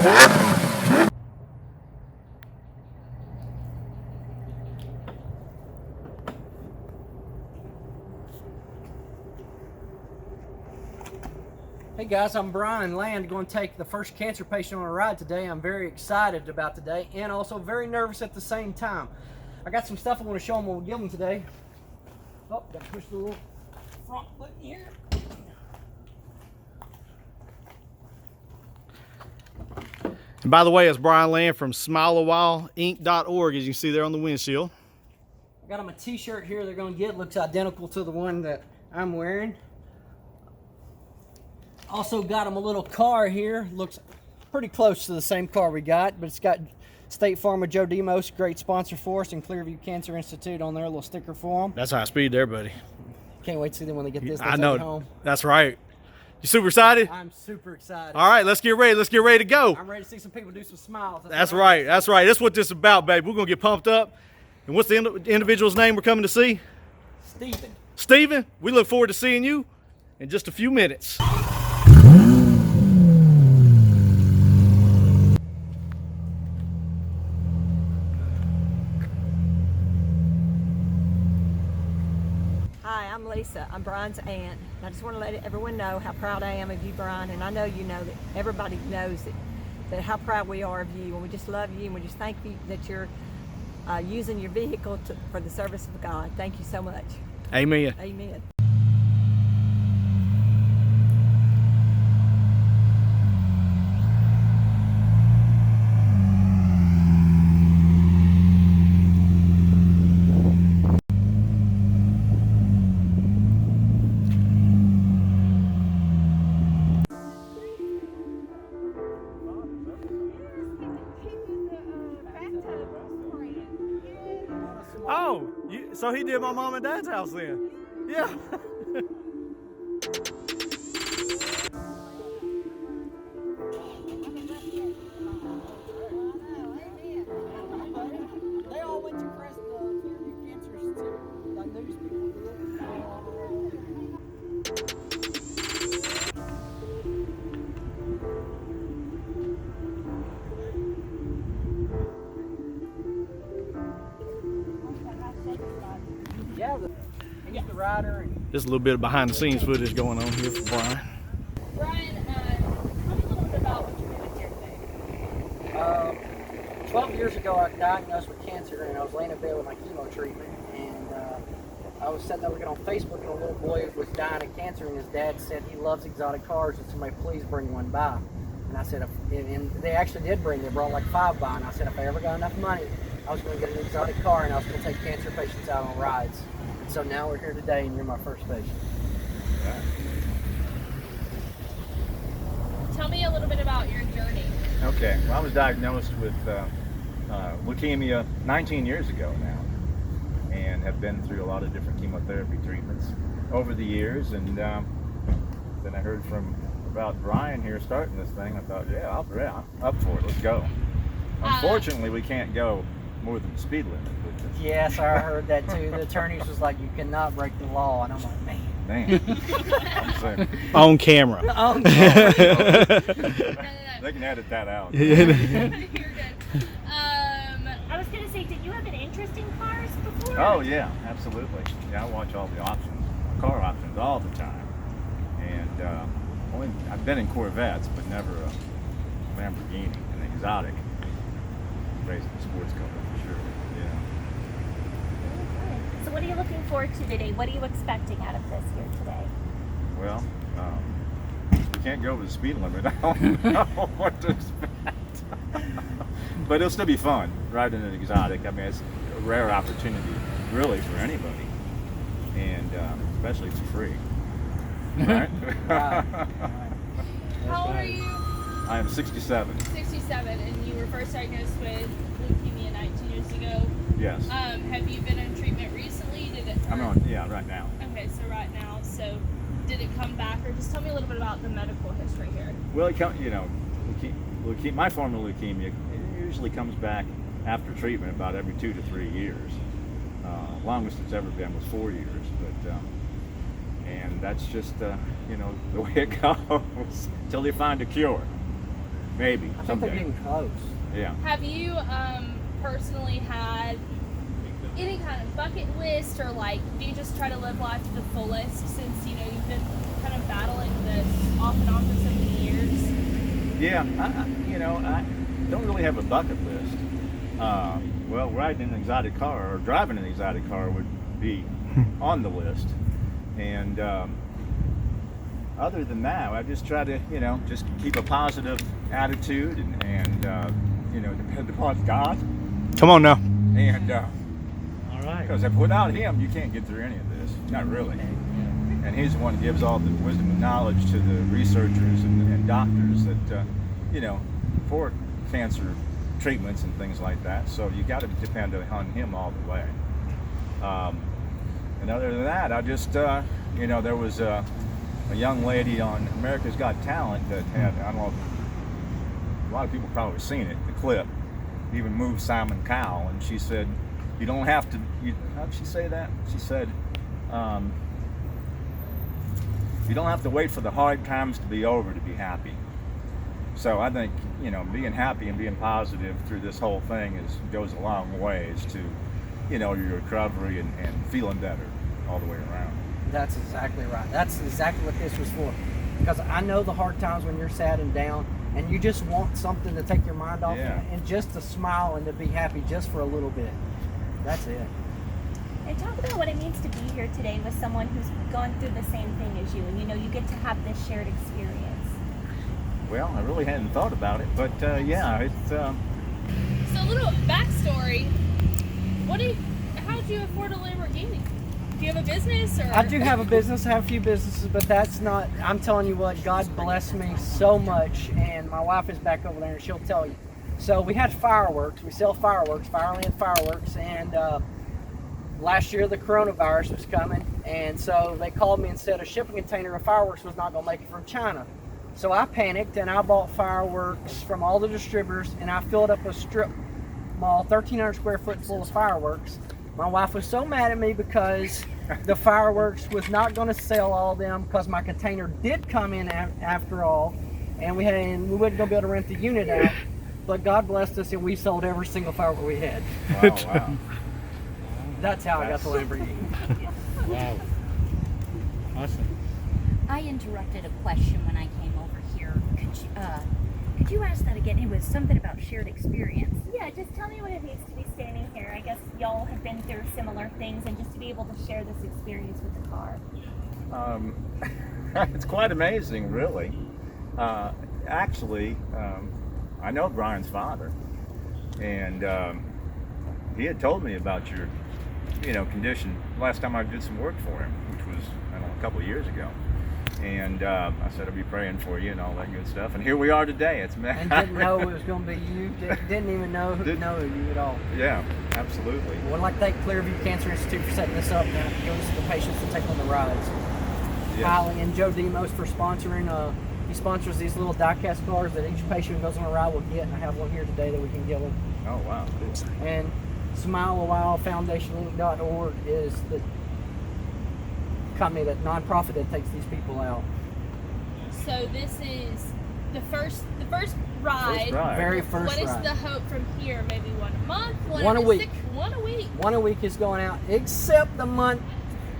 Hey guys, I'm Brian Land, going to take the first cancer patient on a ride today. I'm very excited about today and also very nervous at the same time. I got some stuff I want to show them what we'll give them today. Oh, got to push the little front button here. And by the way, it's Brian Land from smileawhileinc.org, as you can see there on the windshield. I got them a t-shirt here they're going to get. Looks identical to the one that I'm wearing. Also got them a little car here. Looks pretty close to the same car we got, but it's got State Farm with Joe Demos, great sponsor for us, and Clearview Cancer Institute on there, a little sticker for them. That's high speed there, buddy. Can't wait to see them when they get this. I know. Home. That's right. You super excited? I'm super excited. All right, let's get ready. Let's get ready to go. I'm ready to see some people do some smiles. That's right. That's right. That's what this is about, babe. We're going to get pumped up. And what's the individual's name we're coming to see? Stephen. Stephen, we look forward to seeing you in just a few minutes. Hi, I'm Lisa. I'm Brian's aunt. I just want to let everyone know how proud I am of you, Brian, and I know you know that everybody knows that how proud we are of you, and we just love you, and we just thank you that you're using your vehicle for the service of God. Thank you so much. Amen. Amen. Oh, so he did my mom and dad's house then? Yeah. They all went to Clearview Cancer Institute, like news people do. Yeah, he's the rider. Just a little bit of behind the scenes footage going on here for Brian. Brian, tell me a little bit about what you're doing here today. 12 years ago, I got diagnosed with cancer, and I was laying in bed with my chemo treatment. And I was sitting there looking on Facebook, and a little boy was dying of cancer, and his dad said he loves exotic cars, and somebody please bring one by. And I said, and they actually did bring. They brought like 5 by, and I said if I ever got enough money, I was going to get an exotic car, and I was going to take cancer patients out on rides. And so now we're here today, and you're my first patient. Tell me a little bit about your journey. Okay, well, I was diagnosed with leukemia 19 years ago now, and have been through a lot of different chemotherapy treatments over the years. And then I heard about Brian here starting this thing. I thought, yeah, I'm up for it. Let's go. Unfortunately, we can't go more than the speed limit. Yes, I heard that too. The attorneys was like, you cannot break the law, and I'm like, man. I'm saying, On camera. On camera. they can edit that out. You're good. I was going to say, did you have an interest in cars before? Oh yeah, absolutely. Yeah, I watch all the options, car options all the time. And I've been in Corvettes, but never a Lamborghini, an exotic. Racing sports car for sure. Yeah. So what are you looking forward to today? What are you expecting out of this here today? Well, we can't go over the speed limit. I don't know what to expect. But it'll still be fun riding an exotic. I mean, it's a rare opportunity, really, for anybody, and especially it's free. Right? Wow. How old are you? I am 67. 67, and you were first diagnosed with leukemia 19 years ago. Yes. Have you been in treatment recently? Did it? I'm on. Yeah, right now. Okay, so right now, so did it come back, or just tell me a little bit about the medical history here? Well, my form of leukemia, it usually comes back after treatment about every 2 to 3 years. Longest it's ever been was 4 years, but and that's just the way it goes until they find a cure. maybe I think someday. they're getting close. Yeah. Have you personally had any kind of bucket list, or like, do you just try to live life to the fullest since you've been kind of battling this off and on for so many years? Yeah, I don't really have a bucket list. Well, riding an exotic car or driving an exotic car would be on the list. And other than that, I just try to, just keep a positive attitude and depend upon God. Come on now. And All right. because without Him, you can't get through any of this. Not really. And He's the one who gives all the wisdom and knowledge to the researchers and doctors that, for cancer treatments and things like that. So you got to depend on Him all the way. And other than that, I just, there was a young lady on America's Got Talent that had, I don't know, a lot of people probably seen it, the clip, even moved Simon Cowell, and she said, you don't have to, how'd she say that? She said, you don't have to wait for the hard times to be over to be happy. So I think, being happy and being positive through this whole thing goes a long ways to, your recovery and feeling better all the way around. That's exactly right. That's exactly what this was for. Because I know the hard times when you're sad and down, and you just want something to take your mind off, Yeah. and just to smile and to be happy just for a little bit. That's it. And talk about what it means to be here today with someone who's gone through the same thing as you, and you get to have this shared experience. Well, I really hadn't thought about it, but yeah, it's. So a little backstory. How did you afford a Lamborghini? Do you have a business, or? I do have a business. I have a few businesses, but that's not. I'm telling you what, God blessed me so much, and my wife is back over there, and she'll tell you. So we had fireworks. We sell fireworks, Fireland fireworks, and last year the coronavirus was coming, and so they called me and said a shipping container of fireworks was not going to make it from China. So I panicked, and I bought fireworks from all the distributors, and I filled up a strip mall, 1,300 square foot full of fireworks. My wife was so mad at me because the fireworks was not going to sell all of them because my container did come in after all, and we wasn't going to be able to rent the unit out. But God blessed us, and we sold every single firework we had. Wow. That's how I got the Lamborghini. Wow. Awesome. I interrupted a question when I came over here. Could you ask that again? It was something about shared experience. Yeah, just tell me what it means to be standing here. I guess y'all have been through similar things, and just to be able to share this experience with the car. It's quite amazing, really. Actually, I know Brian's father, and he had told me about your, condition last time I did some work for him, which was, a couple of years ago. And I said I'd be praying for you and all that good stuff. And here we are today. It's And didn't know it was going to be you. Didn't even know you at all. Yeah, absolutely. Well, I'd like to thank Clearview Cancer Institute for setting this up and giving us the patients to take on the rides. Yeah. Kylie and Joe Demos for sponsoring. He sponsors these little die-cast cars that each patient who goes on a ride will get, and I have one here today that we can give them. Oh, wow. Cool. And Smile a While FoundationLink.org is the company, that nonprofit that takes these people out. So this is the first ride. First ride. Very first What is ride. the hope from here? Maybe one a month? One a every week. 6 1 a week. One a week is going out, except the month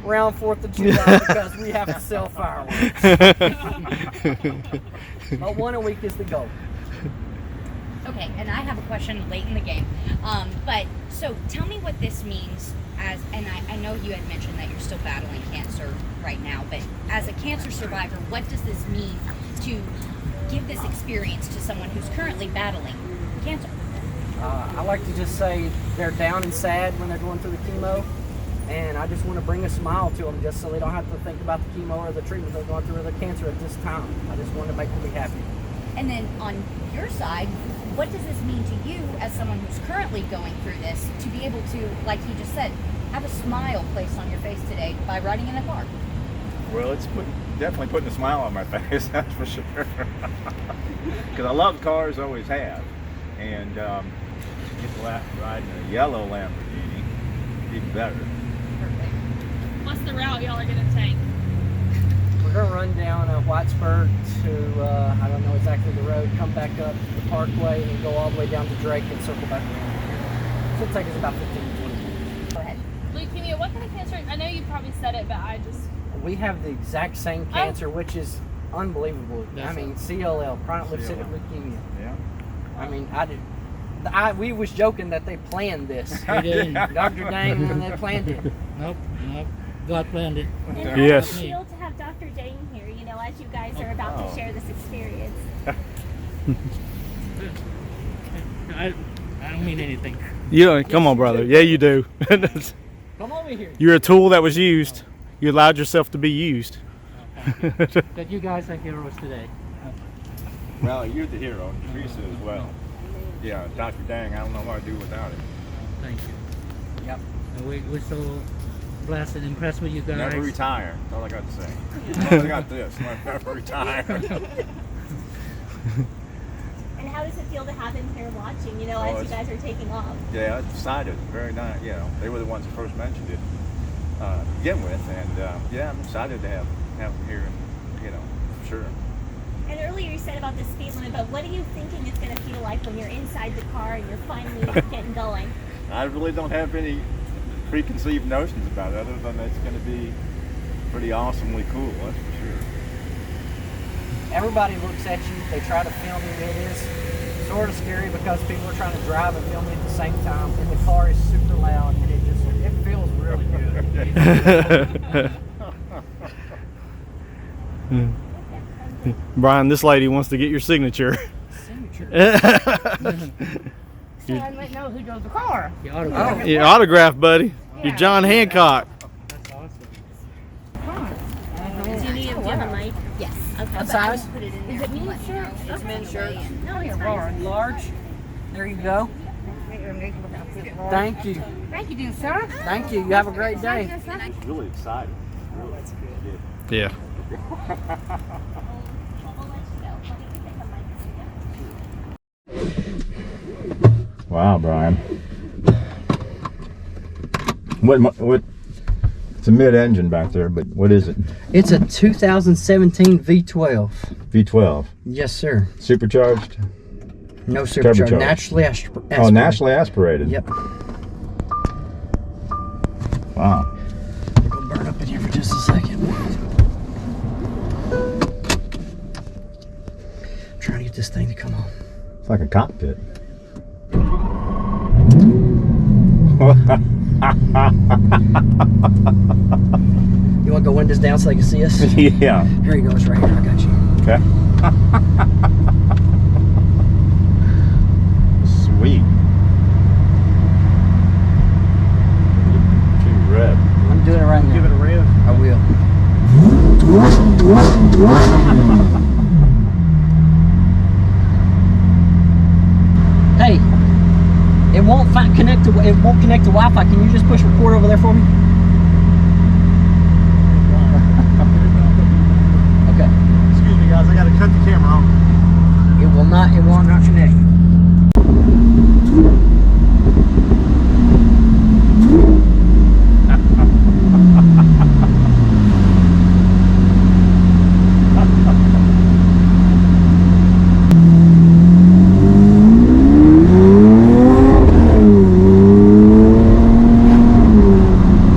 around 4th of July because we have to sell fireworks. But one a week is the goal. Okay, and I have a question late in the game. But so tell me what this means and I know you had mentioned that you're still battling cancer right now, but as a cancer survivor, what does this mean to give this experience to someone who's currently battling cancer? I like to just say they're down and sad when they're going through the chemo, and I just want to bring a smile to them just so they don't have to think about the chemo or the treatment they're going through or the cancer at this time. I just want to make them be happy. And then on your side, what does this mean to you as someone who's currently going through this to be able to, like he just said, have a smile placed on your face today by riding in a car? Well, it's definitely putting a smile on my face, that's for sure. Because I love cars, always have. And get to ride in a yellow Lamborghini, even better. Perfect. What's the route y'all are gonna take? we're gonna run down Whitesburg to I don't know exactly the road, come back up the Parkway, and go all the way down to Drake and circle back around. So it'll take us about 15 to 20 minutes. Go ahead. Leukemia, what kind of cancer? I know you probably said it, but I just... We have the exact same cancer, which is unbelievable. I mean, CLL, chronic lymphocytic leukemia. Yeah. I mean, we was joking that they planned this. We didn't. Dr. Dang, and they planned it. Nope. God planned it. And how Yes. does it feel to have Dr. Dane here, you know, as you guys are about to share this experience? I don't mean anything. Yeah, come on, brother. Yeah, you do. Come over here. You're a tool that was used. You allowed yourself to be used. That you guys are heroes today. Well, you're the hero, and Teresa as well. Yeah, Dr. Dang, I don't know what I'd do without him. Thank you. Yep. And we're so blessed and impressed with you guys. Never retire. That's all I got to say. As long as I got this, never retire. And how does it feel to have him here watching, you know, as you it's- guys are taking off? Yeah, it's excited. Very nice. You know, they were the ones that first mentioned it to begin with, and yeah, I'm excited to have them here, and you know, for sure. And earlier you said about the speed limit, but what are you thinking it's going to feel like when you're inside the car and you're finally getting going? I really don't have any preconceived notions about it, other than it's going to be pretty awesomely cool. That's for sure. Everybody looks at you, they try to film you. It is sort of scary because people are trying to drive and film you at the same time, and the car is super loud, and it feels really good. Brian, this lady wants to get your signature. So I might know who drove the car. Your autograph. Your autograph, buddy. Your John Hancock. That's awesome. Do you need a mic? Yes. Okay. What size? Put it in there. Is it men's Let you know shirt? either It's men's way, shirt. and- No, it's Large. fine. Large. There you go. Thank you. Thank you, dear sir. Thank you. You have a great day. Really excited. Really. That's good. Yeah. We'll let you go. Let me take a mic. Wow, Brian. What? It's a mid-engine back there, but what is it? It's a 2017 V12. V12. Yes, sir. Supercharged? No supercharged. Turbocharged. Naturally aspirated. Oh, naturally aspirated. Yep. Wow. We're gonna burn up in here for just a second. Trying to get this thing to come on. It's like a cockpit. You want to go windows down so they can see us? Yeah. Here you go. It's right here. I got you. Okay. Sweet. Too red. I'm doing it right now. Give it a rev. I will. Hey, it won't connect to Wi-Fi. Can you just push record over there for me? Okay. Excuse me, guys. I got to cut the camera off. It will not connect.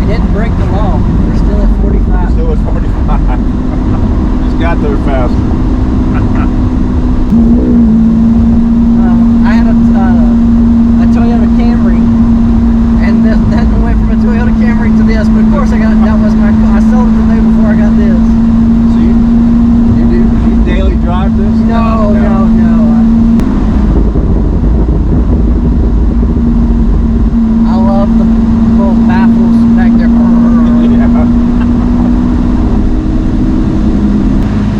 It didn't break the law. We're still at 45. Still at 45. Just got there fast. I had a Toyota Camry, and that went from a Toyota Camry to this. But of course, that was my car. I sold it the day before I got this. So you daily drive this? No. I love the little baffles back there.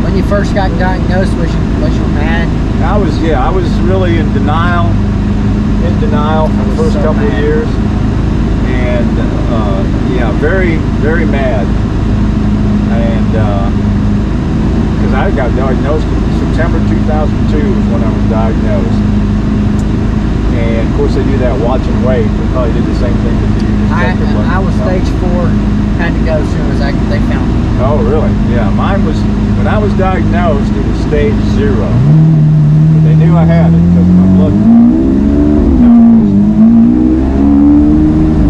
When you first got diagnosed, was you mad? I was really in denial for the first couple of years, and yeah, very, very mad, and because I got diagnosed in September 2002 is when I was diagnosed, and of course they do that watch and wait. They probably did the same thing with you. I was stage 4, had to go as soon as they found me. Oh, really? Yeah, mine was, when I was diagnosed, it was stage 0. But they knew I had it because of my blood numbers.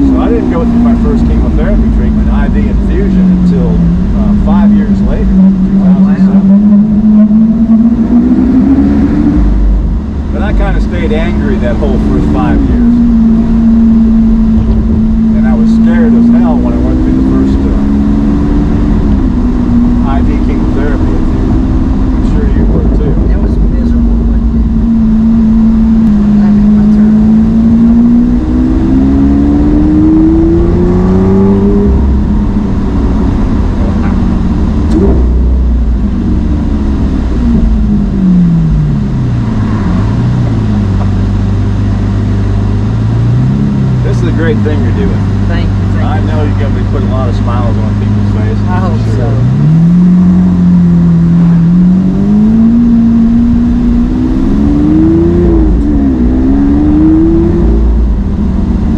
So I didn't go through my first chemotherapy treatment, IV infusion, until 5 years later, 2007. But I kind of stayed angry that whole first 5 years. And I was scared as hell when I went through the first IV chemotherapy. I'm sure you were too. It was miserable, but I made my turn. This is a great thing you're doing. Thank you. I know you're going to be putting a lot of smiles on people's faces. I hope I'm sure. so.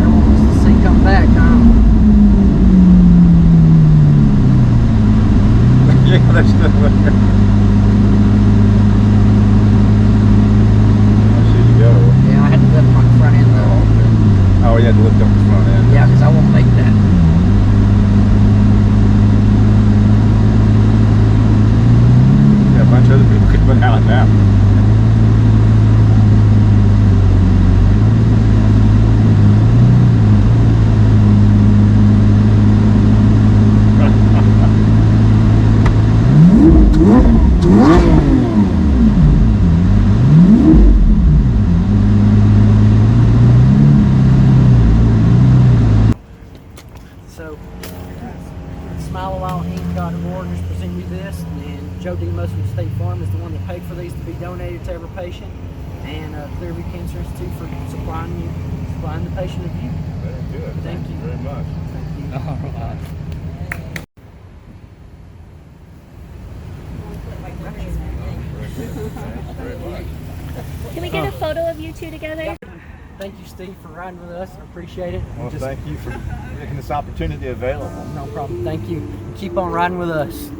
Everyone wants to see come back, huh? Yeah, that's the way. There you go. Yeah, I had to lift my front end though. Oh, you had to lift up the front end. Yeah, because I won't make that. Yeah, a bunch of other people could put out now. So, SmileAWhileInc.org is presenting you this, and Joe Demos from State Farm is the one that paid for these to be donated to every patient, and Clearview Cancer Institute for supplying the patient of you. Very good. Thank you very much. Thank you. All right. Very much. Can we get a photo of you two together? Thank you, Steve, for riding with us. I appreciate it. Well, thank you for making this opportunity available. No problem. Thank you. Keep on riding with us.